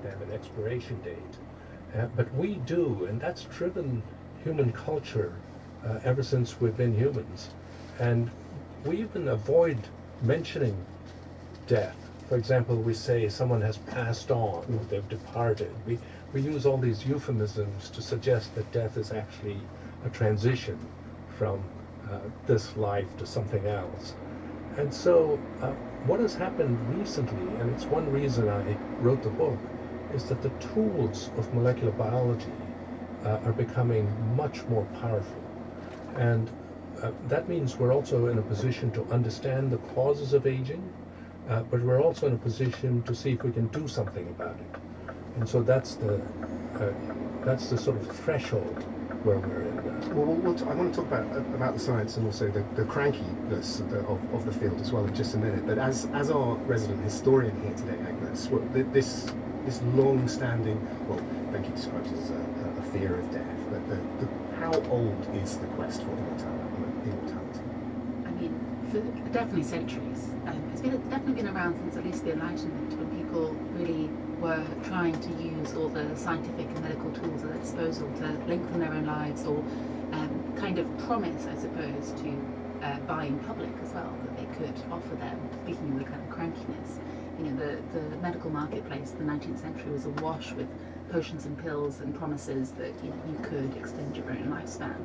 have an expiration date. But we do, and that's driven human culture ever since we've been humans. And we even avoid mentioning death. For example, we say someone has passed on, or they've departed. We use all these euphemisms to suggest that death is actually a transition from this life to something else. And so what has happened recently, and it's one reason I wrote the book, is that the tools of molecular biology are becoming much more powerful. And that means we're also in a position to understand the causes of aging, but we're also in a position to see if we can do something about it. And so that's the sort of threshold where we're in. I want to talk about the science and also the crankiness of the field as well in just a minute. But as our resident historian here today, Agnes, this long-standing, well, Benki describes it as a fear of death. But how old is the quest for immortality? I mean, for definitely centuries. It's definitely been around since at least the Enlightenment, when people really were trying to use all the scientific and medical tools at their disposal to lengthen their own lives, or kind of promise, I suppose, to buy in public as well, that they could offer them, speaking of the kind of crankiness. You know, the medical marketplace in the 19th century was awash with potions and pills and promises that you could extend your own lifespan.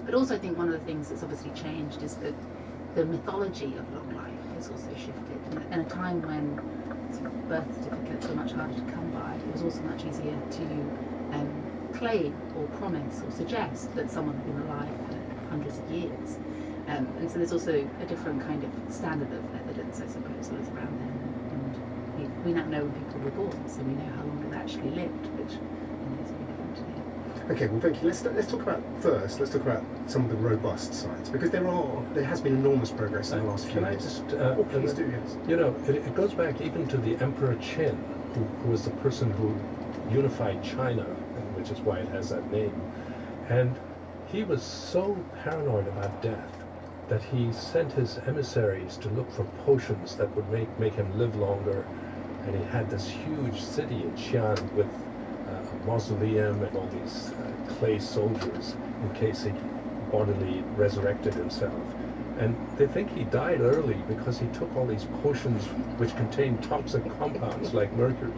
But also I think one of the things that's obviously changed is that the mythology of long life has also shifted. In a time when sort of birth certificates were much harder to come by, it was also much easier to claim or promise or suggest that someone had been alive for hundreds of years. And so there's also a different kind of standard of evidence, I suppose, that was around then. And we now know when people were born, so we know how long they've actually lived, which is very different today. Okay, well, thank you. Let's talk about some of the robust science, because there has been enormous progress in the last few years. Please do, yes. You know, it goes back even to the Emperor Qin, who was the person who unified China, which is why it has that name. And he was so paranoid about death that he sent his emissaries to look for potions that would make him live longer. And he had this huge city in Xi'an with a mausoleum and all these clay soldiers in case he bodily resurrected himself. And they think he died early because he took all these potions which contained toxic compounds like mercury.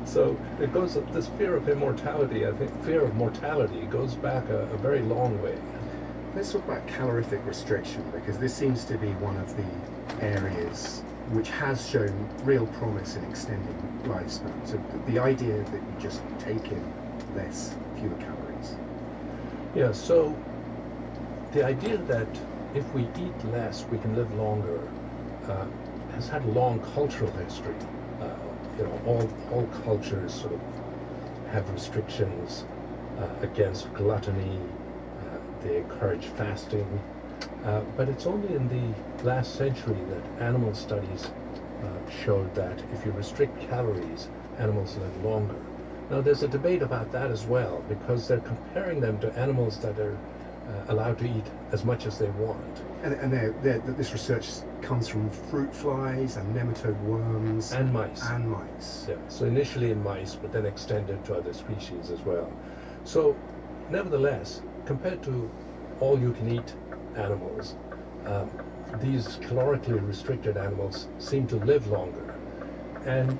So it goes, this fear of immortality, I think, fear of mortality goes back a very long way. Let's talk about calorific restriction, because this seems to be one of the areas which has shown real promise in extending lifespan. So the idea that you just take in fewer calories. Yeah, so the idea that if we eat less, we can live longer has had a long cultural history. You know, all cultures sort of have restrictions against gluttony. They encourage fasting. But it's only in the last century that animal studies showed that if you restrict calories, animals live longer. Now there's a debate about that as well, because they're comparing them to animals that are allowed to eat as much as they want. And this research comes from fruit flies and nematode worms. And mice. And mice. Yeah, so initially in mice, but then extended to other species as well. So nevertheless, compared to all-you-can-eat animals, these calorically restricted animals seem to live longer. And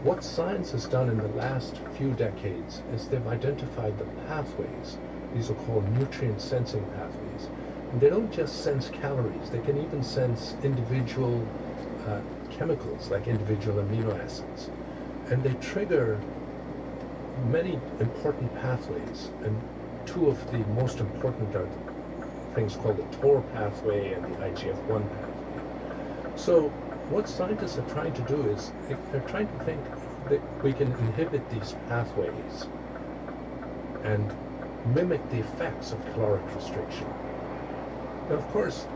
what science has done in the last few decades is they've identified the pathways. These are called nutrient sensing pathways. And they don't just sense calories, they can even sense individual chemicals, like individual amino acids. And they trigger many important pathways, and two of the most important are things called the TOR pathway and the IGF-1 pathway. So what scientists are trying to do is they're trying to think that we can inhibit these pathways and mimic the effects of caloric restriction. Now, of course,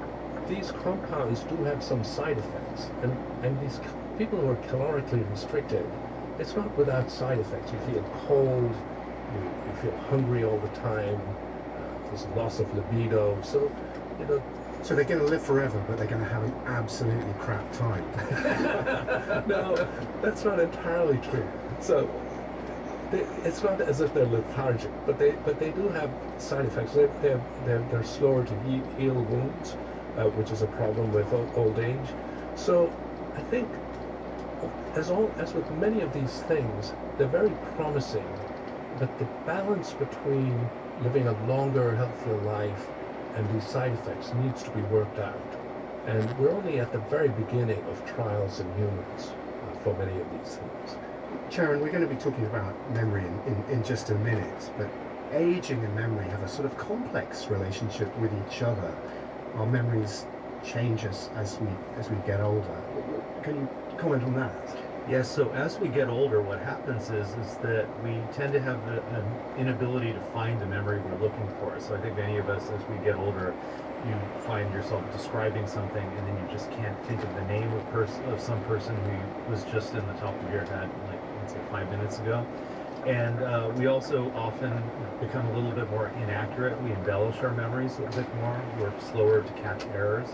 these compounds do have some side effects, and these people who are calorically restricted, it's not without side effects. You feel cold, you feel hungry all the time, there's loss of libido, so, you know. So they're going to live forever, but they're going to have an absolutely crap time. No, that's not entirely true. So it's not as if they're lethargic, but they do have side effects. They're slower to heal wounds, which is a problem with old age. So I think, as with many of these things, they're very promising, but the balance between living a longer, healthier life and these side effects needs to be worked out. And we're only at the very beginning of trials in humans for many of these things. Sharon, we're going to be talking about memory in just a minute, but aging and memory have a sort of complex relationship with each other. Our memories change as we get older. Can you comment on that? Yes, so as we get older, what happens is that we tend to have an inability to find the memory we're looking for. So I think many of us, as we get older, you find yourself describing something and then you just can't think of the name of some person who was just in the top of your head, like, let's say 5 minutes ago. And we also often become a little bit more inaccurate. We embellish our memories a bit more. We're slower to catch errors.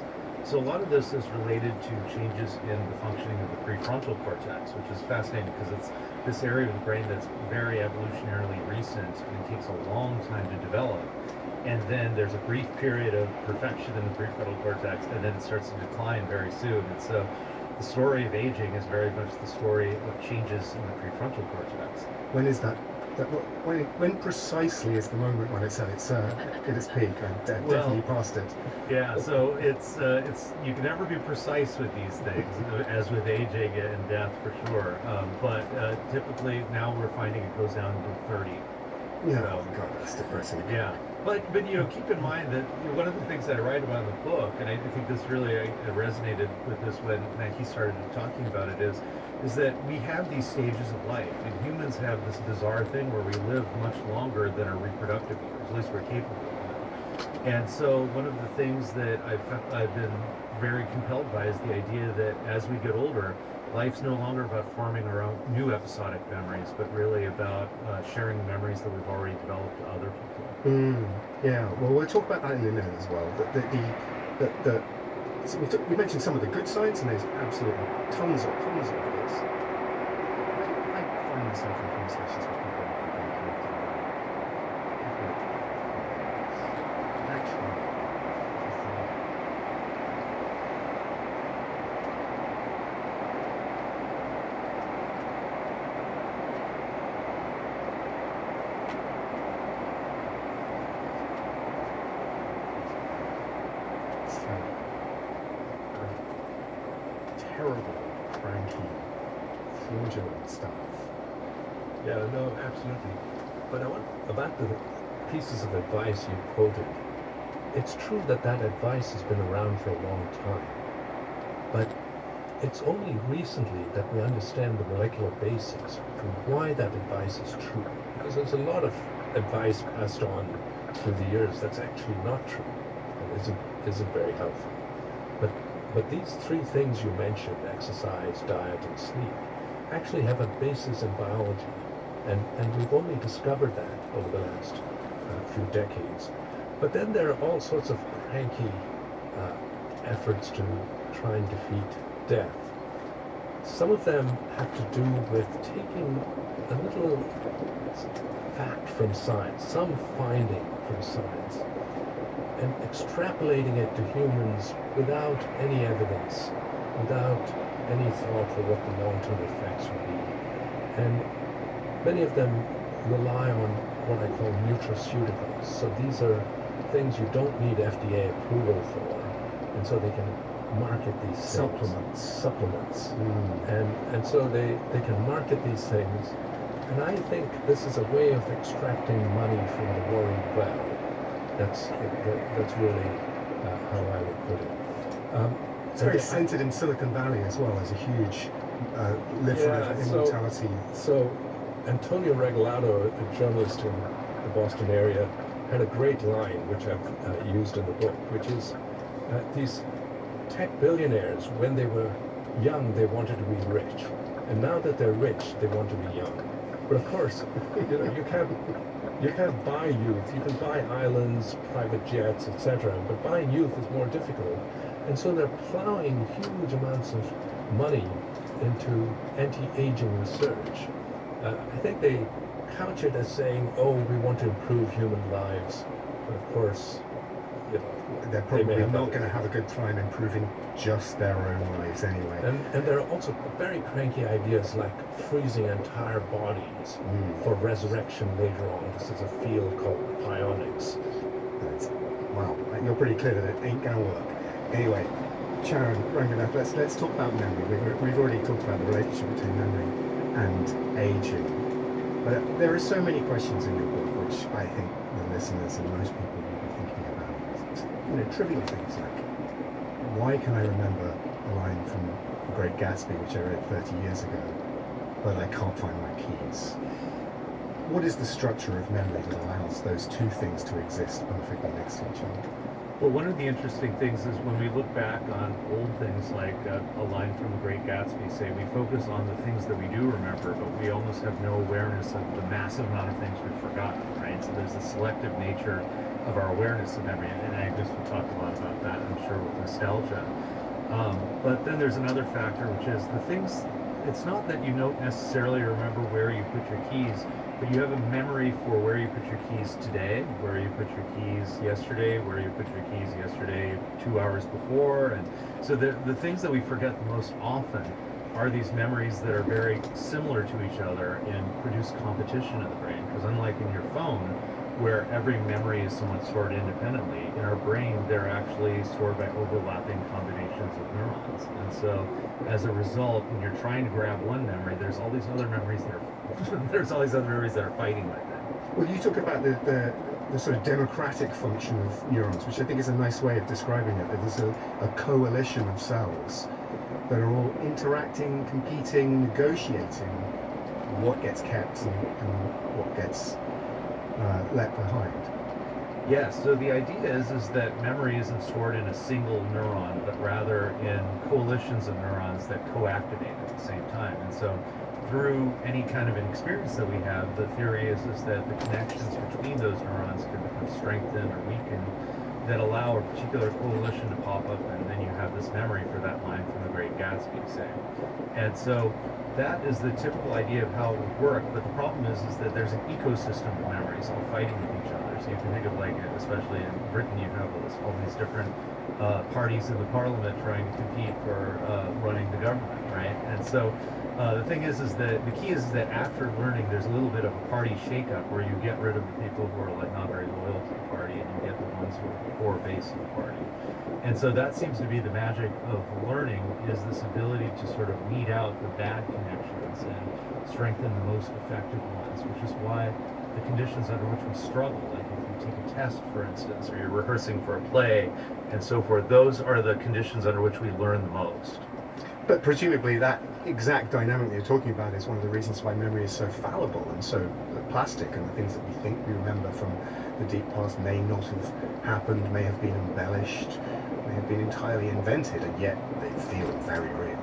So a lot of this is related to changes in the functioning of the prefrontal cortex, which is fascinating because it's this area of the brain that's very evolutionarily recent and takes a long time to develop. And then there's a brief period of perfection in the prefrontal cortex, and then it starts to decline very soon. And so the story of aging is very much the story of changes in the prefrontal cortex. When is that? When precisely is the moment when it's at its peak? I've definitely passed it. Yeah, so it's you can never be precise with these things, as with aging and death for sure. But typically now we're finding it goes down to 30. Yeah, So, oh God, that's depressing. yeah, but keep in mind that one of the things that I write about in the book, and I think this really resonated with this when he started talking about it, is that we have these stages of life, and humans have this bizarre thing where we live much longer than our reproductive years, at least we're capable of it. And so one of the things that I've been very compelled by is the idea that as we get older, life's no longer about forming our own new episodic memories, but really about sharing the memories that we've already developed to other people. Yeah, well, we'll talk about that in a minute as well. But so we mentioned some of the good sides, and there's absolutely tons of this. I find myself in conversations with people who are very connected. Actually, terrible, cranky, fraudulent stuff. Yeah, no, absolutely. But about the pieces of advice you quoted, it's true that advice has been around for a long time. But it's only recently that we understand the molecular basics for why that advice is true. Because there's a lot of advice passed on through the years that's actually not true and isn't very helpful. But these three things you mentioned, exercise, diet, and sleep, actually have a basis in biology. And we've only discovered that over the last few decades. But then there are all sorts of cranky efforts to try and defeat death. Some of them have to do with taking a little fact from science, some finding from science, and extrapolating it to humans without any evidence, without any thought for what the long-term effects would be. And many of them rely on what I call nutraceuticals. So these are things you don't need FDA approval for, and so they can market these supplements. And so they can market these things. And I think this is a way of extracting money from the worried well. That's really how I would put it. It's very centered in Silicon Valley as well as a huge live forever immortality. So Antonio Regalado, a journalist in the Boston area, had a great line which I've used in the book, which is these tech billionaires, when they were young, they wanted to be rich, and now that they're rich, they want to be young. But of course, you can't buy youth. You can buy islands, private jets, etc. But buying youth is more difficult, and so they're plowing huge amounts of money into anti-aging research. I think they couch it as saying, "Oh, we want to improve human lives," but of course, you know, They're they probably may have not other- going to have a good time improving just their own lives anyway. And there are also very cranky ideas like freezing entire bodies for resurrection later on. This is a field called psionics. Wow, you're pretty clear that it ain't going to work. Anyway, Charan Ranganath, let's talk about memory. We've already talked about the relationship between memory and aging. But there are so many questions in your book which I think the listeners and most people will be thinking about. You know, trivial things like, why can I remember a line from The Great Gatsby, which I read 30 years ago, but I can't find my keys? What is the structure of memory that allows those two things to exist perfectly next to each other? Well, one of the interesting things is when we look back on old things like a line from The Great Gatsby, say we focus on the things that we do remember, but we almost have no awareness of the massive amount of things we've forgotten, right? So there's a selective nature of our awareness of memory, and Agnes will talk a lot about that, I'm sure, with nostalgia. But then there's another factor, which is the things, it's not that you don't necessarily remember where you put your keys, but you have a memory for where you put your keys today, where you put your keys yesterday, where you put your keys yesterday 2 hours before. And so the things that we forget the most often are these memories that are very similar to each other and produce competition in the brain. Because unlike in your phone, where every memory is somewhat stored independently, in our brain they're actually stored by overlapping combinations of neurons. And so as a result, when you're trying to grab one memory, there's all these other memories that are fighting with it. Well, you talk about the sort of democratic function of neurons, which I think is a nice way of describing it. That there's a coalition of cells that are all interacting, competing, negotiating what gets kept and what gets left behind. Yes, so the idea is that memory isn't stored in a single neuron, but rather in coalitions of neurons that co-activate at the same time. And so through any kind of an experience that we have, the theory is that the connections between those neurons can become strengthened or weakened that allow a particular coalition to pop up, and then you have this memory for that line from The Great Gatsby, say. And so that is the typical idea of how it would work, but the problem is that there's an ecosystem of memories all fighting with each other. So you can think of, like, especially in Britain, you have all these different parties in the parliament trying to compete for running the government, right? And so the thing is that the key is that after learning, there's a little bit of a party shakeup where you get rid of the people who are like not very loyal to the party, and you get the ones who are the core base of the party. And so that seems to be the magic of learning, is this ability to sort of weed out the bad connections and strengthen the most effective ones, which is why the conditions under which we struggle, like if you take a test, for instance, or you're rehearsing for a play and so forth, those are the conditions under which we learn the most. But presumably that exact dynamic that you're talking about is one of the reasons why memory is so fallible and so plastic, and the things that we think we remember from the deep past may not have happened, may have been embellished, may have been entirely invented, and yet they feel very real.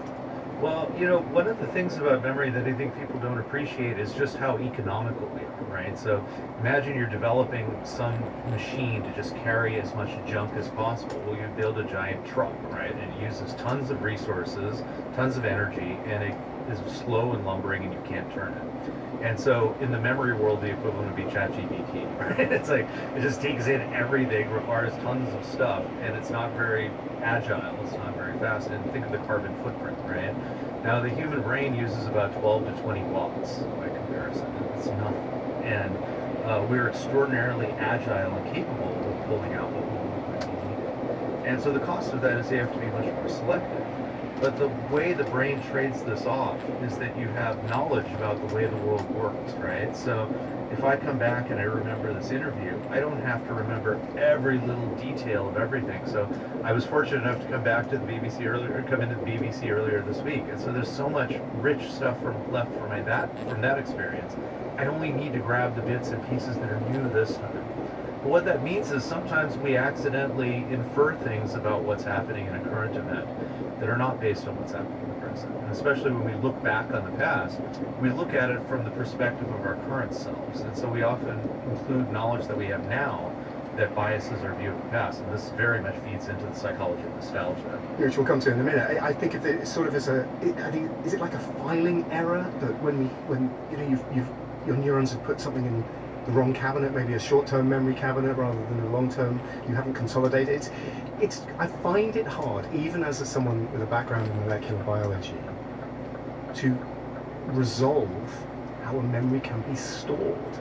Well, you know, one of the things about memory that I think people don't appreciate is just how economical we are, right? So imagine you're developing some machine to just carry as much junk as possible. Well, you build a giant truck, right? And it uses tons of resources, tons of energy, and it is slow and lumbering, and you can't turn it. And so in the memory world, the equivalent would be ChatGPT, right? It's like, it just takes in everything, requires tons of stuff, and it's not very agile, it's not very fast. And think of the carbon footprint, right? Now the human brain uses about 12 to 20 watts by comparison. It's nothing. And we're extraordinarily agile and capable of pulling out what we need. And so the cost of that is you have to be much more selective. But the way the brain trades this off is that you have knowledge about the way the world works, right? So if I come back and I remember this interview, I don't have to remember every little detail of everything. So I was fortunate enough to come back to the BBC earlier this week. And so there's so much rich stuff left from that experience. I only need to grab the bits and pieces that are new this time. But what that means is sometimes we accidentally infer things about what's happening in a current event that are not based on what's happening in the present. And especially when we look back on the past, we look at it from the perspective of our current selves. And so we often include knowledge that we have now that biases our view of the past. And this very much feeds into the psychology of nostalgia. Which we'll come to in a minute. I think of it sort of as is it like a filing error that when you know, you've your neurons have put something in the wrong cabinet, maybe a short-term memory cabinet rather than a long-term, you haven't consolidated. I find it hard, even as someone with a background in molecular biology, to resolve how a memory can be stored.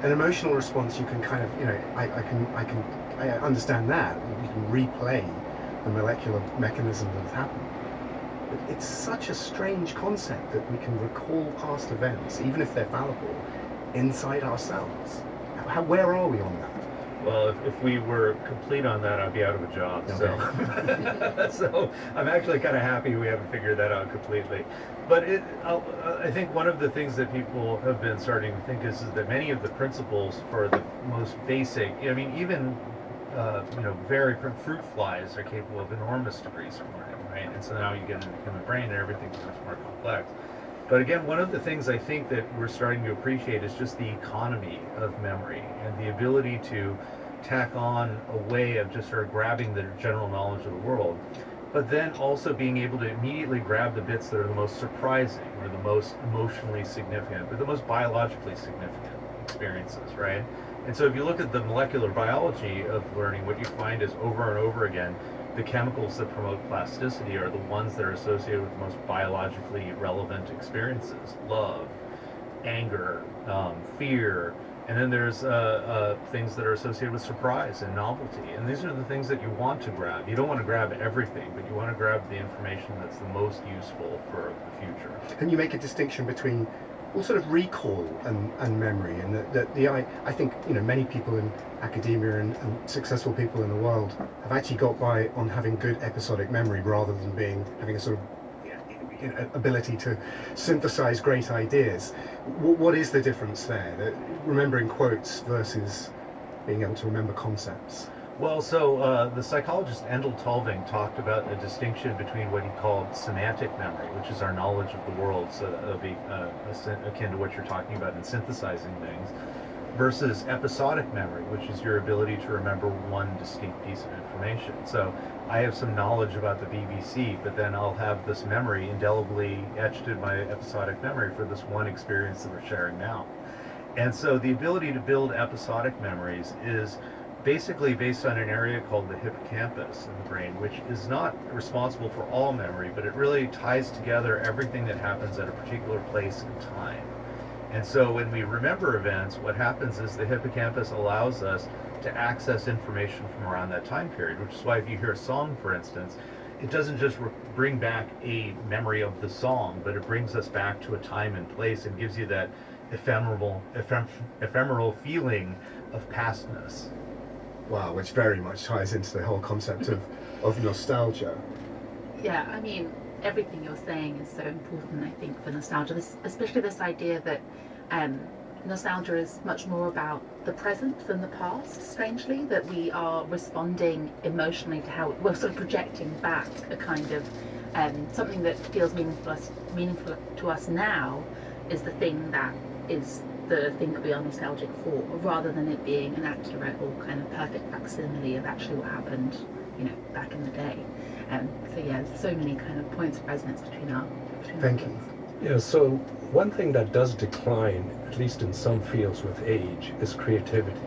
An emotional response, you can kind of, I understand that. You can replay the molecular mechanism that has happened. But it's such a strange concept that we can recall past events, even if they're fallible, inside ourselves. Where are we on that? Well, if we were complete on that, I'd be out of a job. Okay. So, so I'm actually kind of happy we haven't figured that out completely. But I think one of the things that people have been starting to think is that many of the principles for the most basic, I mean, even very fruit flies are capable of enormous degrees of learning, right? And so now you get into the human brain and everything's much more complex. But again, one of the things I think that we're starting to appreciate is just the economy of memory and the ability to tack on a way of just sort of grabbing the general knowledge of the world, but then also being able to immediately grab the bits that are the most surprising or the most emotionally significant, or the most biologically significant experiences, right? And so if you look at the molecular biology of learning, what you find is over and over again, the chemicals that promote plasticity are the ones that are associated with the most biologically relevant experiences: love, anger, fear, and then there's things that are associated with surprise and novelty. And these are the things that you want to grab. You don't want to grab everything, but you want to grab the information that's the most useful for the future. And you make a distinction between all sort of recall and memory, and I think many people in academia and successful people in the world have actually got by on having good episodic memory rather than having a sort of ability to synthesize great ideas. What is the difference there? Remembering quotes versus being able to remember concepts. Well, so the psychologist Endel Tulving talked about a distinction between what he called semantic memory, which is our knowledge of the world, so that would be akin to what you're talking about in synthesizing things, versus episodic memory, which is your ability to remember one distinct piece of information. So I have some knowledge about the BBC, but then I'll have this memory indelibly etched in my episodic memory for this one experience that we're sharing now. And so the ability to build episodic memories is basically based on an area called the hippocampus in the brain, which is not responsible for all memory, but it really ties together everything that happens at a particular place and time. And so when we remember events, what happens is the hippocampus allows us to access information from around that time period, which is why if you hear a song, for instance, it doesn't just bring back a memory of the song, but it brings us back to a time and place and gives you that ephemeral feeling of pastness. Wow, which very much ties into the whole concept of nostalgia. Yeah, I mean, everything you're saying is so important, I think, for nostalgia, especially this idea that nostalgia is much more about the present than the past, strangely, that we are responding emotionally to how we're sort of projecting back a kind of something that feels meaningful to us now is the thing that is the thing that we are nostalgic for, rather than it being an accurate or kind of perfect facsimile of actually what happened, back in the day. So yeah, there's so many kind of points of resonance between our Thank you. Yeah, so one thing that does decline, at least in some fields with age, is creativity.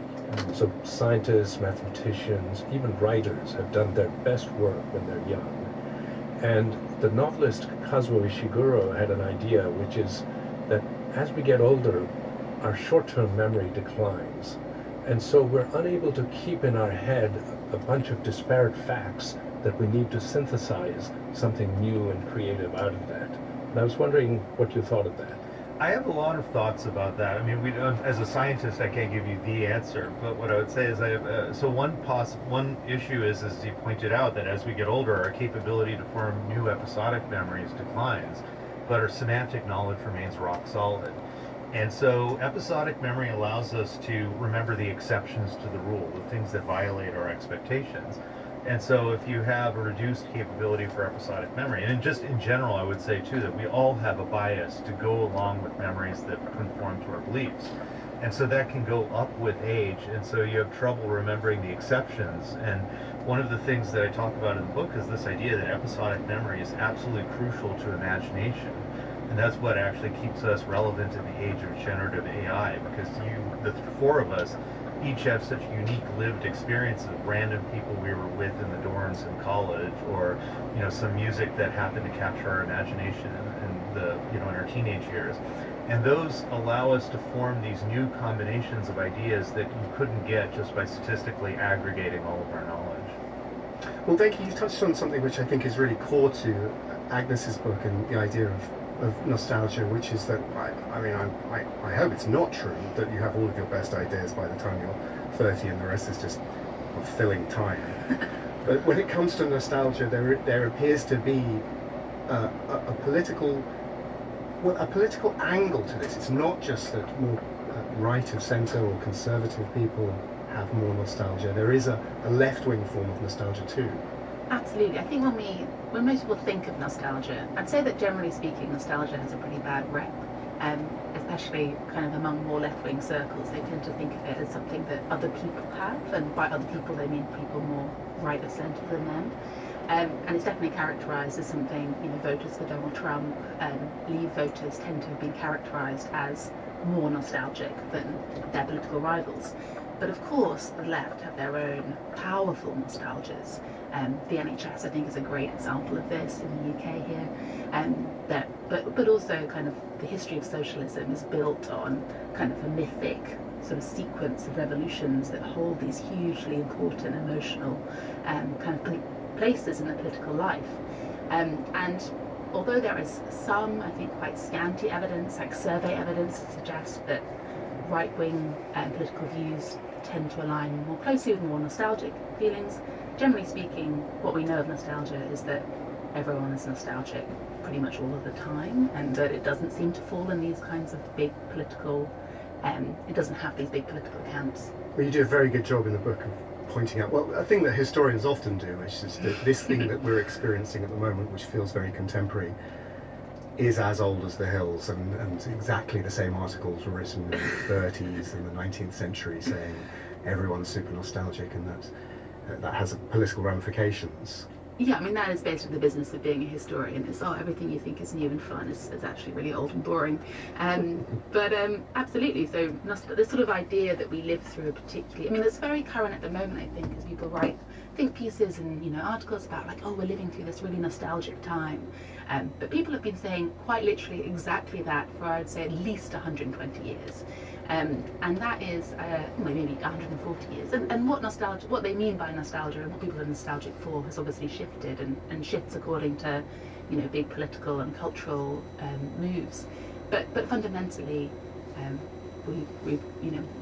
So scientists, mathematicians, even writers have done their best work when they're young. And the novelist Kazuo Ishiguro had an idea, which is that as we get older, our short-term memory declines. And so we're unable to keep in our head a bunch of disparate facts that we need to synthesize something new and creative out of that. And I was wondering what you thought of that. I have a lot of thoughts about that. I mean, as a scientist, I can't give you the answer, but what I would say is one issue is, as you pointed out, that as we get older, our capability to form new episodic memories declines, but our semantic knowledge remains rock solid. And so episodic memory allows us to remember the exceptions to the rule, the things that violate our expectations. And so if you have a reduced capability for episodic memory, and just in general, I would say too, that we all have a bias to go along with memories that conform to our beliefs. And so that can go up with age, and so you have trouble remembering the exceptions. And one of the things that I talk about in the book is this idea that episodic memory is absolutely crucial to imagination. And that's what actually keeps us relevant in the age of generative AI, because the four of us, each have such unique lived experiences of random people we were with in the dorms in college, or some music that happened to capture our imagination in our teenage years. And those allow us to form these new combinations of ideas that you couldn't get just by statistically aggregating all of our knowledge. Well, thank you. You touched on something which I think is really core to Agnes's book and the idea of nostalgia, which is that, I hope it's not true that you have all of your best ideas by the time you're 30 and the rest is just filling time. But when it comes to nostalgia, there appears to be a political angle to this. It's not just that more right of centre or conservative people have more nostalgia. There is a left-wing form of nostalgia too. Absolutely. I think when most people think of nostalgia, I'd say that generally speaking, nostalgia has a pretty bad rep, especially kind of among more left-wing circles. They tend to think of it as something that other people have, and by other people they mean people more right of centre than them. And it's definitely characterised as something, voters for Donald Trump, Leave voters tend to have been characterised as more nostalgic than their political rivals. But of course, the left have their own powerful nostalgias. The NHS, I think, is a great example of this in the UK here. But also kind of the history of socialism is built on kind of a mythic sort of sequence of revolutions that hold these hugely important emotional kind of places in the political life. And although there is some, I think, quite scanty evidence, like survey evidence, to suggest that right-wing political views tend to align more closely with more nostalgic feelings, generally speaking, what we know of nostalgia is that everyone is nostalgic pretty much all of the time, and that it doesn't seem to fall in these kinds of big political, it doesn't have these big political camps. Well, you do a very good job in the book of pointing out, well, a thing that historians often do, which is that this thing that we're experiencing at the moment, which feels very contemporary, is as old as the hills, and exactly the same articles were written in the 30s and the 19th century saying everyone's super nostalgic, and that has political ramifications. Yeah, I mean, that is basically the business of being a historian. It's, everything you think is new and fun is actually really old and boring. But absolutely, so this sort of idea that we live through a particularly, I mean, it's very current at the moment, I think, as people write think pieces and articles about like, oh, we're living through this really nostalgic time. But people have been saying quite literally exactly that for, I'd say, at least 120 years. And that is maybe 140 years. And what they mean by nostalgia and what people are nostalgic for has obviously shifted and shifts according to big political and cultural moves. But fundamentally,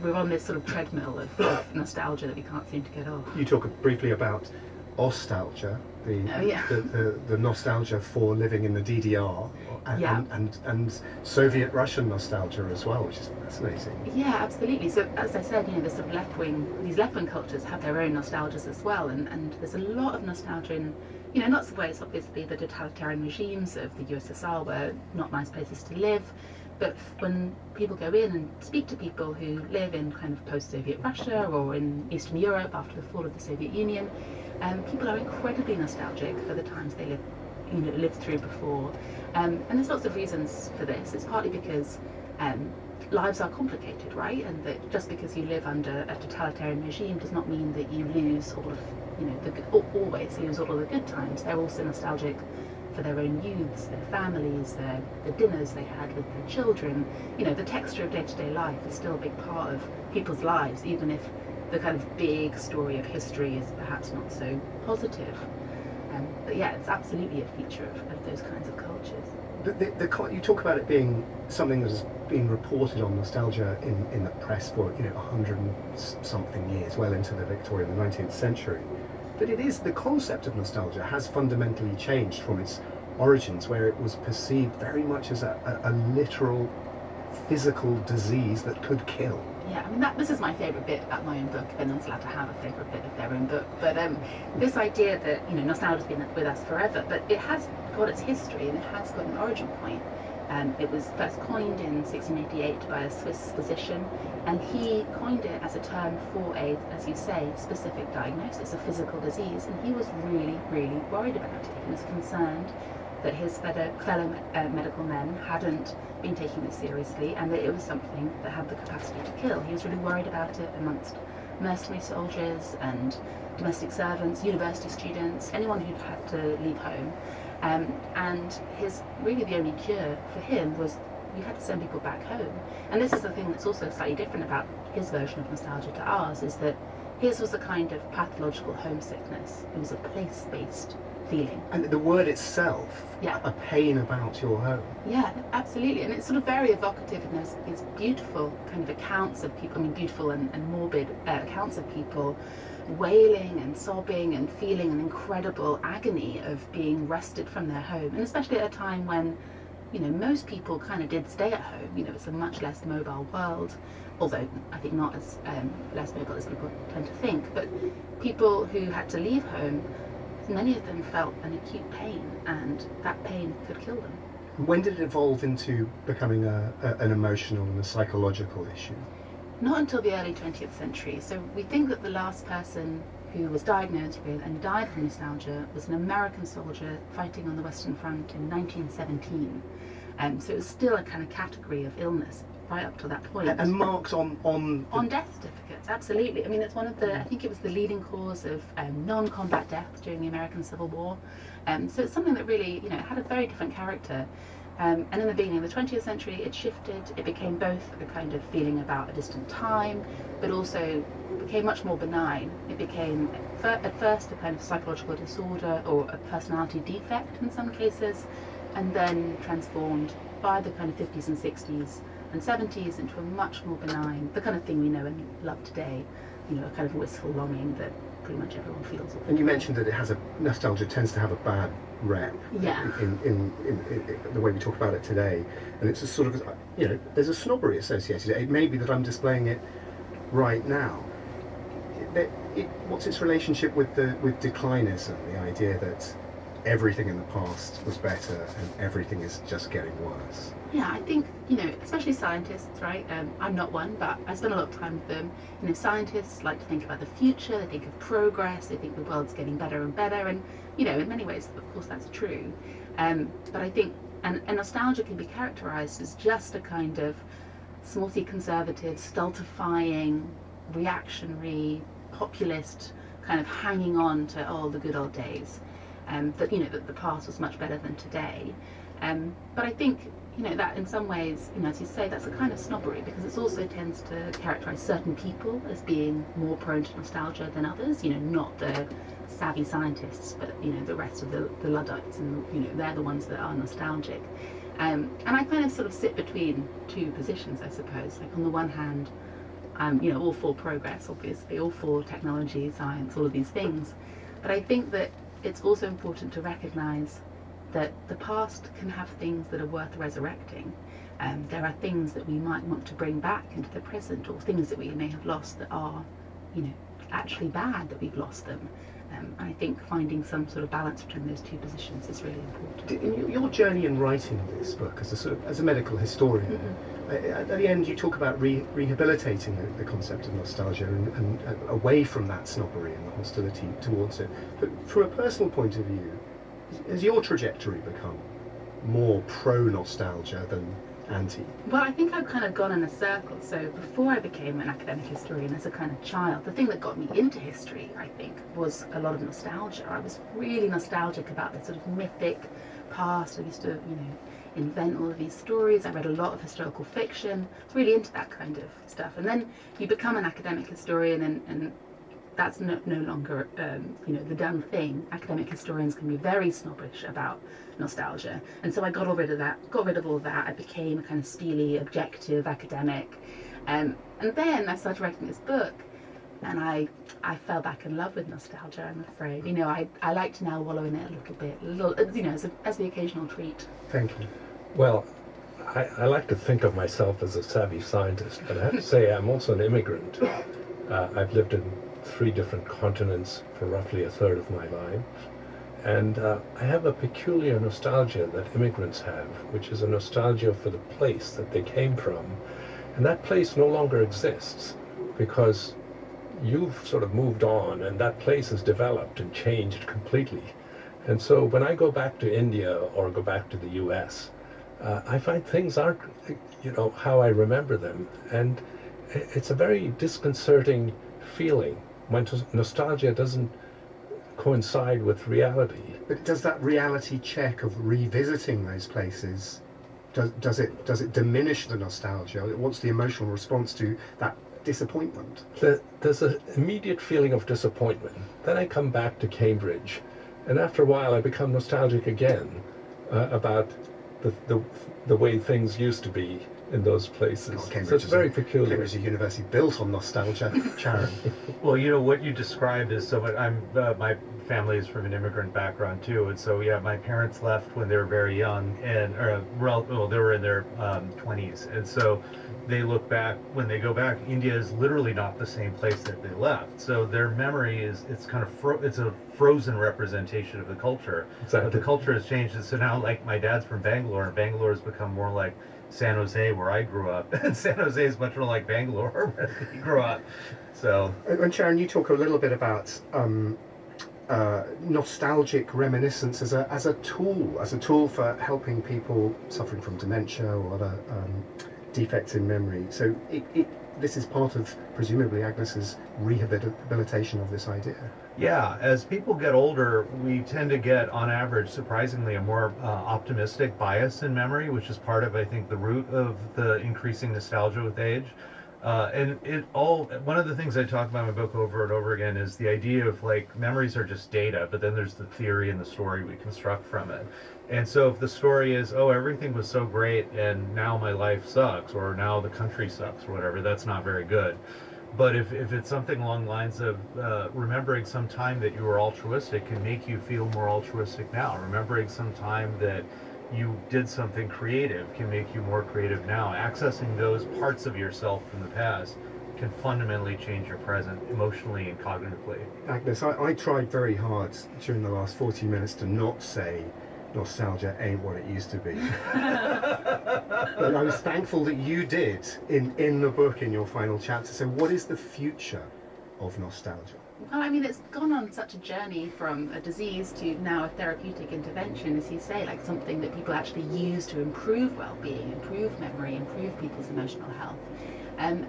we're on this sort of treadmill of nostalgia that we can't seem to get off. You talk briefly about nostalgia, the nostalgia for living in the DDR, and Soviet Russian nostalgia as well, which is fascinating. Yeah, absolutely. So as I said, the sort of these left-wing cultures have their own nostalgias as well, and there's a lot of nostalgia in, in lots of ways. Obviously, the totalitarian regimes of the USSR were not nice places to live. But when people go in and speak to people who live in kind of post-Soviet Russia or in Eastern Europe after the fall of the Soviet Union, people are incredibly nostalgic for the times they lived through before. And there's lots of reasons for this. It's partly because lives are complicated, right? And that just because you live under a totalitarian regime does not mean that you lose all of, always lose all of the good times. They're also nostalgic for their own youths, their families, the dinners they had with their children. The texture of day-to-day life is still a big part of people's lives, even if the kind of big story of history is perhaps not so positive. But yeah, it's absolutely a feature of those kinds of cultures. You talk about it being something that has been reported on nostalgia in the press for 100 and something years, well into the Victorian, the 19th century. But the concept of nostalgia has fundamentally changed from its origins, where it was perceived very much as a literal physical disease that could kill. Yeah, I mean, this is my favourite bit about my own book, if anyone's allowed to have a favourite bit of their own book. But this idea that, nostalgia's been with us forever, but it has got its history and it has got an origin point. It was first coined in 1688 by a Swiss physician, and he coined it as a term for a, as you say, specific diagnosis, a physical disease, and he was really, really worried about it. He was concerned that his fellow medical men hadn't been taking this seriously, and that it was something that had the capacity to kill. He was really worried about it amongst mercenary soldiers and domestic servants, university students, anyone who'd had to leave home. And really the only cure for him was you had to send people back home. And this is the thing that's also slightly different about his version of nostalgia to ours, is that his was a kind of pathological homesickness. It was a place-based feeling. And the word itself, Yeah. a pain about your home. Yeah, absolutely. And it's sort of very evocative in these beautiful kind of accounts of people, I mean beautiful and morbid accounts of people wailing and sobbing and feeling an incredible agony of being wrested from their home. And especially at a time when, you know, most people kind of did stay at home. You know, it's a much less mobile world, although I think not as less mobile as people tend to think. But people who had to leave home, many of them felt an acute pain, and that pain could kill them. When did it evolve into becoming an emotional and a psychological issue? Not until the early 20th century. So we think that the last person who was diagnosed with and died from nostalgia was an American soldier fighting on the Western Front in 1917. So it was still a kind of category of illness right up to that point. And marks on death certificates, absolutely. I mean, it's one of the, I think it was the leading cause of non-combat deaths during the American Civil War. So it's something that really, you know, had a very different character. And in the beginning of the 20th century, it shifted. It became both a kind of feeling about a distant time, but also became much more benign. It became, at first, a kind of psychological disorder or a personality defect in some cases, and then transformed by the kind of 50s and 60s and 70s into a much more benign, the kind of thing we know and love today, you know, a kind of wistful longing that pretty much everyone feels. And you mentioned that nostalgia tends to have a bad rep. Yeah. In the way we talk about it today, and it's a sort of, you know, there's a snobbery associated. It may be that I'm displaying it right now. What's its relationship with declinism? The idea that everything in the past was better and everything is just getting worse. Yeah, I think, you know, especially scientists, right? I'm not one, but I spend a lot of time with them. You know, scientists like to think about the future, they think of progress, they think the world's getting better and better, and, you know, in many ways, of course, that's true. But I think, and nostalgia can be characterized as just a kind of small-c conservative, stultifying, reactionary, populist, kind of hanging on to, oh, the good old days. That, you know, that the past was much better than today. But I think, you know, that in some ways, you know, as you say, that's a kind of snobbery, because it also tends to characterize certain people as being more prone to nostalgia than others, you know, not the savvy scientists, but, you know, the rest of the Luddites, and, you know, they're the ones that are nostalgic. And I kind of sort of sit between two positions, I suppose. Like, on the one hand, I'm, you know, all for progress, obviously, all for technology, science, all of these things. But I think that it's also important to recognise that the past can have things that are worth resurrecting. There are things that we might want to bring back into the present, or things that we may have lost that are, you know, actually bad that we've lost them. And I think finding some sort of balance between those two positions is really important. In your journey in writing this book, as a medical historian, at the end you talk about rehabilitating the concept of nostalgia and away from that snobbery and the hostility towards it. But from a personal point of view, has your trajectory become more pro-nostalgia than anti? Well, I think I've kind of gone in a circle. So before I became an academic historian as a kind of child, the thing that got me into history, I think, was a lot of nostalgia. I was really nostalgic about this sort of mythic past. I used to, you know, invent all of these stories. I read a lot of historical fiction. I was really into that kind of stuff. And then you become an academic historian, and that's no longer, you know, the done thing. Academic historians can be very snobbish about nostalgia, and so I got rid of all that. I became a kind of steely, objective academic, and then I started writing this book, and I fell back in love with nostalgia, I'm afraid. You know, I like to now wallow in it a little bit, you know, as the occasional treat. Thank you. Well, I like to think of myself as a savvy scientist, but I have to say I'm also an immigrant. I've lived in 3 different continents for roughly a third of my life. And I have a peculiar nostalgia that immigrants have, which is a nostalgia for the place that they came from. And that place no longer exists because you've sort of moved on and that place has developed and changed completely. And so when I go back to India or go back to the US, I find things aren't, how I remember them. And it's a very disconcerting feeling when nostalgia doesn't coincide with reality. But does that reality check of revisiting those places, does it diminish the nostalgia? What's the emotional response to that disappointment? There's an immediate feeling of disappointment. Then I come back to Cambridge, and after a while I become nostalgic again about the way things used to be in those places. So it's very peculiar. Cambridge is a university built on nostalgia, Sharon. Well, what you described is so much. My family is from an immigrant background too, and so yeah, my parents left when they were very young, and they were in their 20s, and so they look back. When they go back, India is literally not the same place that they left. So their memory it's kind of it's a frozen representation of the culture. Exactly. But the culture has changed, and so now, like, my dad's from Bangalore, and Bangalore has become more like San Jose, where I grew up, and San Jose is much more like Bangalore, where he grew up. So, and Sharon, you talk a little bit about nostalgic reminiscence as a tool for helping people suffering from dementia or other defects in memory. So this is part of, presumably, Agnes's rehabilitation of this idea. yeah, as people get older, we tend to get, on average, surprisingly, a more optimistic bias in memory, which is part of, I think, the root of the increasing nostalgia with age. And one of the things I talk about in my book over and over again is the idea of, like, memories are just data, but then there's the theory and the story we construct from it. And so if the story is, oh, everything was so great and now my life sucks, or now the country sucks, or whatever, that's not very good. But if it's something along the lines of remembering some time that you were altruistic can make you feel more altruistic now. Remembering some time that you did something creative can make you more creative now. Accessing those parts of yourself from the past can fundamentally change your present emotionally and cognitively. Agnes, I tried very hard during the last 40 minutes to not say nostalgia ain't what it used to be. But I was thankful that you did in the book, in your final chapter. So what is the future of nostalgia? Well, I mean, it's gone on such a journey from a disease to now a therapeutic intervention, as you say, like something that people actually use to improve well-being, improve memory, improve people's emotional health. And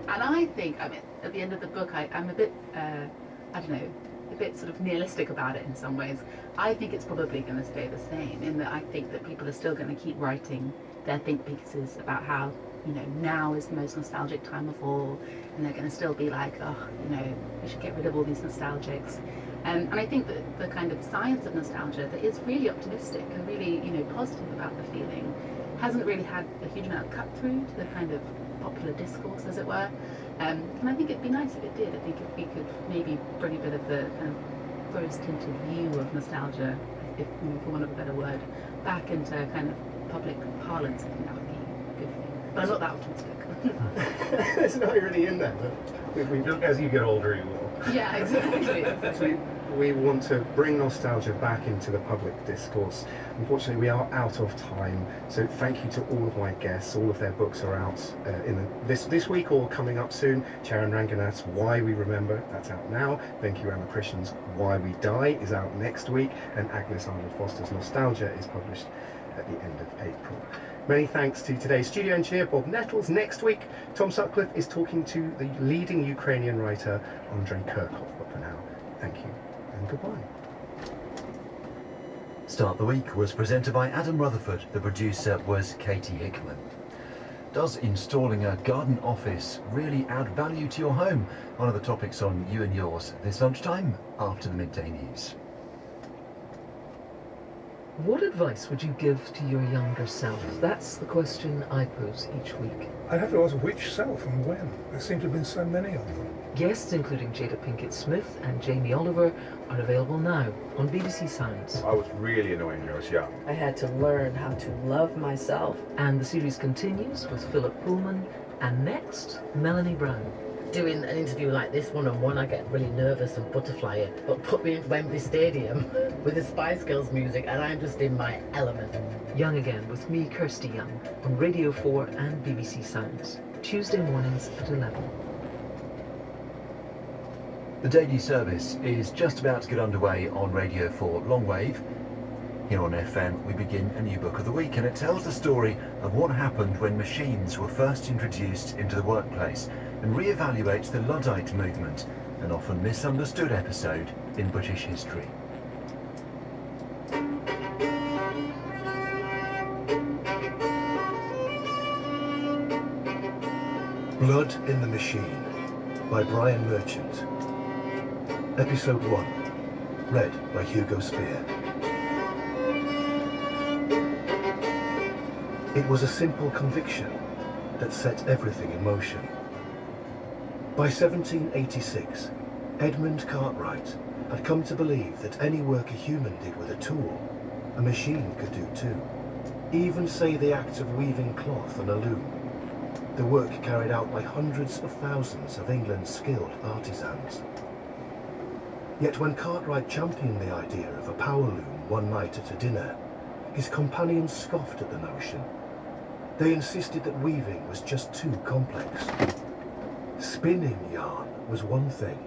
I think, I mean, at the end of the book, I'm a bit, I don't know, a bit sort of nihilistic about it in some ways. I think it's probably going to stay the same, in that I think that people are still going to keep writing their think pieces about how, now is the most nostalgic time of all, and they're going to still be like, oh, we should get rid of all these nostalgics. And I think that the kind of science of nostalgia that is really optimistic and really, positive about the feeling hasn't really had a huge amount of cut through to the kind of popular discourse, as it were. And I think it'd be nice if it did. I think if we could maybe bring a bit of the kind of rose-tinted view of nostalgia, if for want of a better word, back into kind of public parlance, I think that would be a good thing. But I'm not that optimistic. There's no irony in there. As you get older, you will. Yeah, exactly. So we want to bring nostalgia back into the public discourse. Unfortunately, we are out of time. So thank you to all of my guests. All of their books are out this week or coming up soon. Charan Ranganath's Why We Remember, that's out now. Venki Ramakrishnan's Why We Die is out next week. And Agnes Arnold-Foster's Nostalgia is published at the end of April. Many thanks to today's studio engineer, Bob Nettles. Next week, Tom Sutcliffe is talking to the leading Ukrainian writer, Andrei Kirkov. But for now, thank you and goodbye. Start the Week was presented by Adam Rutherford. The producer was Katie Hickman. Does installing a garden office really add value to your home? One of the topics on You and Yours this lunchtime after the midday news. What advice would you give to your younger self? That's the question I pose each week. I'd have to ask which self and when. There seem to have been so many of them. Guests including Jada Pinkett Smith and Jamie Oliver are available now on BBC Sounds. I was really annoying when I was young. I had to learn how to love myself. And the series continues with Philip Pullman and next, Melanie Brown. Doing an interview like this one-on-one, I get really nervous and butterfly. But put me in Wembley Stadium with the Spice Girls music and I'm just in my element. Young Again with me, Kirsty Young, on Radio 4 and BBC Sounds. Tuesday mornings at 11. The daily service is just about to get underway on Radio 4 Longwave. Here on FM, we begin a new book of the week, and it tells the story of what happened when machines were first introduced into the workplace and re-evaluates the Luddite movement, an often misunderstood episode in British history. Blood in the Machine by Brian Merchant. Episode 1, read by Hugo Spear. It was a simple conviction that set everything in motion. By 1786, Edmund Cartwright had come to believe that any work a human did with a tool, a machine could do too. Even say the act of weaving cloth on a loom, the work carried out by hundreds of thousands of England's skilled artisans. Yet when Cartwright championed the idea of a power loom one night at a dinner, his companions scoffed at the notion. They insisted that weaving was just too complex. Spinning yarn was one thing,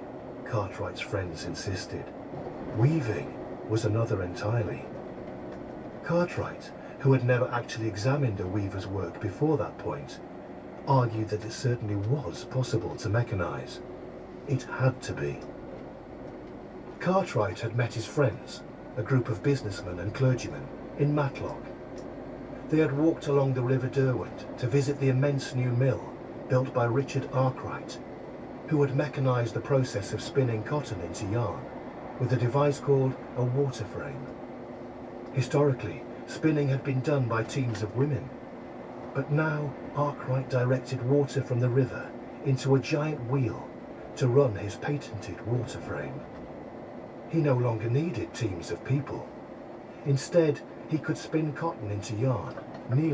Cartwright's friends insisted. Weaving was another entirely. Cartwright, who had never actually examined a weaver's work before that point, argued that it certainly was possible to mechanize. It had to be. Cartwright had met his friends, a group of businessmen and clergymen, in Matlock. They had walked along the River Derwent to visit the immense new mill built by Richard Arkwright, who had mechanized the process of spinning cotton into yarn with a device called a water frame. Historically, spinning had been done by teams of women, but now Arkwright directed water from the river into a giant wheel to run his patented water frame. He no longer needed teams of people. Instead, he could spin cotton into yarn, nearly